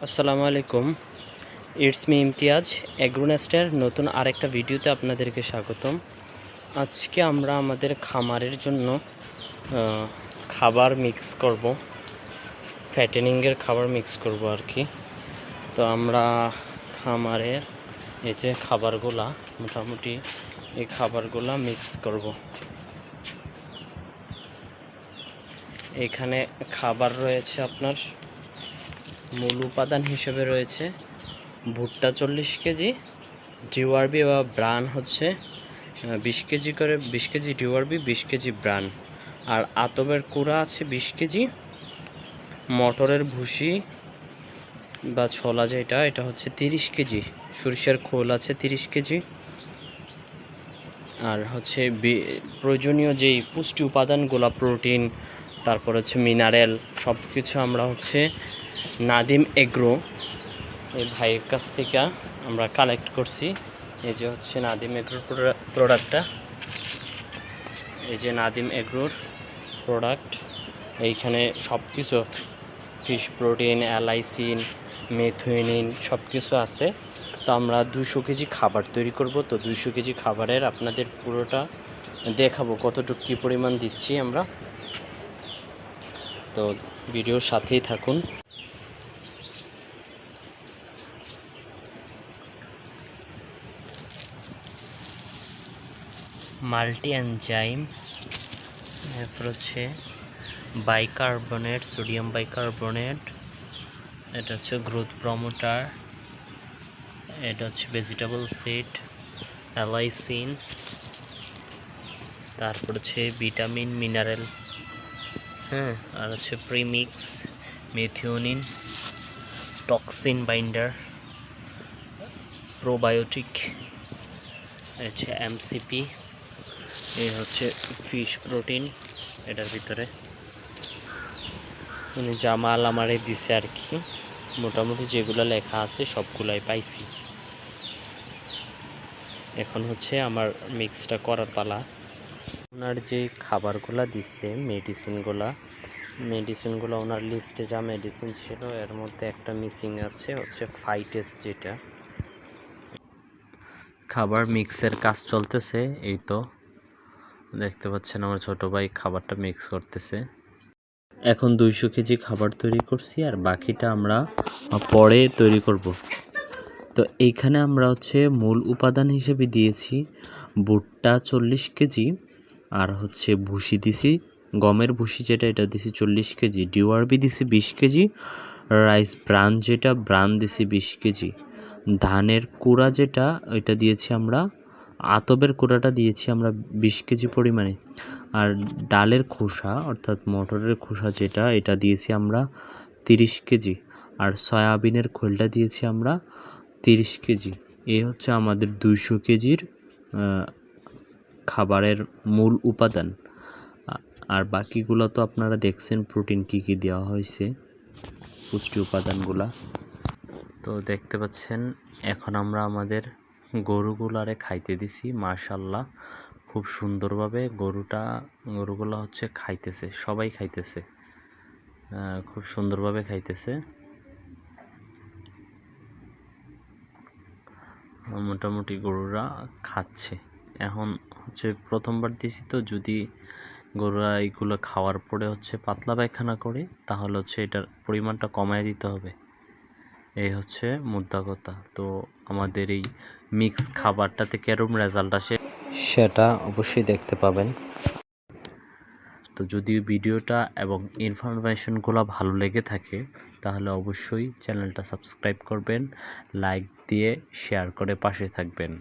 আসসালামু আলাইকুম। It's me Imtiaz অ্যাগ্রোনেস্টের নতুন আরেকটা ভিডিওতে আপনাদেরকে স্বাগতম। আজকে আমরা আমাদের খামারের জন্য খাবার মিক্স করব, ফ্যাটেনিংয়ের খাবার মিক্স করব আর কি। তো আমরা খামারের এই যে খাবারগুলা মোটামুটি এই খাবারগুলা মিক্স করব। এখানে খাবার রয়েছে, আপনার মূল উপাদান হিসেবে রয়েছে ভুট্টা 40 কেজি, ডিওয়ারবি বা ব্রান হচ্ছে 20 কেজি করে, 20 কেজি ডিওয়ারবি, 20 কেজি ব্রান, আর আতবের কুড়া আছে 20 কেজি, মটরের ভুসি বা ছোলা যেটা এটা হচ্ছে 30 কেজি, সরিষার খোল আছে 30 কেজি, আর হচ্ছে প্রয়োজনীয় যেই পুষ্টি উপাদানগুলো প্রোটিন, তারপর হচ্ছে মিনারেল, সব কিছু আমরা হচ্ছে নাদিম এগ্রো এই ভাইয়ের কাছ থেকে আমরা কালেক্ট করছি। এই যে হচ্ছে নাদিম এগ্রোর প্রোডাক্টটা, এই যে নাদিম এগ্রোর প্রোডাক্ট। এইখানে সব কিছু ফিশ প্রোটিন, অ্যালাইসিন, মেথিওনিন সব কিছু আছে। তো আমরা 200 কেজি খাবার তৈরি করব। তো 200 কেজি খাবারের আপনাদের পুরোটা দেখাবো কতটুকু কী পরিমাণ দিচ্ছি আমরা। তো ভিডিওর সাথেই থাকুন। মাল্টি এনজাইম, এরপর হচ্ছে বাইকার্বনেট, সোডিয়াম বাইকার্বনেট, এটা হচ্ছে গ্রোথ প্রমোটার, এটা হচ্ছে ভেজিটেবল ফিড, অ্যালাইসিন, তারপর হচ্ছে ভিটামিন মিনারেল, আর হচ্ছে premix, methionine, toxin binder, probiotic, হচ্ছে এমসিপি, এই হচ্ছে ফিশ প্রোটিন। এটার ভিতরে মানে জামাল আমারে দিছে আর কি, মোটামুটি যেগুলো লেখা আছে সবগুলাই পাইছি। এখন হচ্ছে আমার মিক্সটা করার পালা। ওনার যে খাবারগুলো দিচ্ছে, মেডিসিনগুলো ওনার লিস্টে যা মেডিসিন ছিল এর মধ্যে একটা মিসিং আছে, হচ্ছে ফাইটেস, যেটা খাবার মিক্সের কাজ চলতেছে। এই তো দেখতে পাচ্ছেন আমার ছোট ভাই খাবারটা মিক্স করতেছে। এখন 200 কেজি খাবার তৈরি করছি, আর বাকিটা আমরা পরে তৈরি করব। তো এইখানে আমরা হচ্ছে মূল উপাদান হিসেবে দিয়েছি ভুট্টা 40 কেজি, আর হচ্ছে ভুসি দিছি, গমের ভুসি যেটা এটা দিছি 40 কেজি, ডিওয়ারবি দিছি 20 কেজি, রাইস ব্রান যেটা ব্রান দিছি 20 কেজি, ধানের কুড়া যেটা ওইটা দিয়েছি আমরা, আতবের কুড়াটা দিয়েছি আমরা 20 কেজি পরিমাণে, আর ডালের খোসা অর্থাৎ মটরের খোসা যেটা এটা দিয়েছি আমরা 30 কেজি, আর সয়াবিনের খোলটা দিয়েছি আমরা 30 কেজি। এই হচ্ছে আমাদের 200 কেজির খাবারের মূল উপাদান। আর বাকিগুলো তো আপনারা দেখছেন প্রোটিন কী কী দেওয়া হয়েছে, পুষ্টি উপাদানগুলা তো দেখতে পাচ্ছেন। এখন আমরা আমাদের গরুগুলারে খাইতে দিছি, মাশাআল্লাহ খুব সুন্দরভাবে গরুগুলা হচ্ছে খাইতেছে, সবাই খাইতেছে, খুব সুন্দরভাবে খাইতেছে। মোটামুটি গরুরা খাচ্ছে। এখন হচ্ছে প্রথমবার দিছি, তো যদি গরুরা এইগুলো খাওয়ার পরে হচ্ছে পাতলা পায়খানা করে, তাহলে হচ্ছে এটার পরিমাণটা কমায় দিতে হবে। এই হচ্ছে মুদ্রা কথা। তো আমাদের এই মিক্স খাবারটাতে কেরম রেজাল্ট আসে সেটা অবশ্যই দেখতে পাবেন। তো যদি ভিডিওটা এবং ইনফরমেশনগুলো ভালো লেগে থাকে তাহলে অবশ্যই চ্যানেলটা সাবস্ক্রাইব করবেন, লাইক দিয়ে শেয়ার করে পাশে থাকবেন।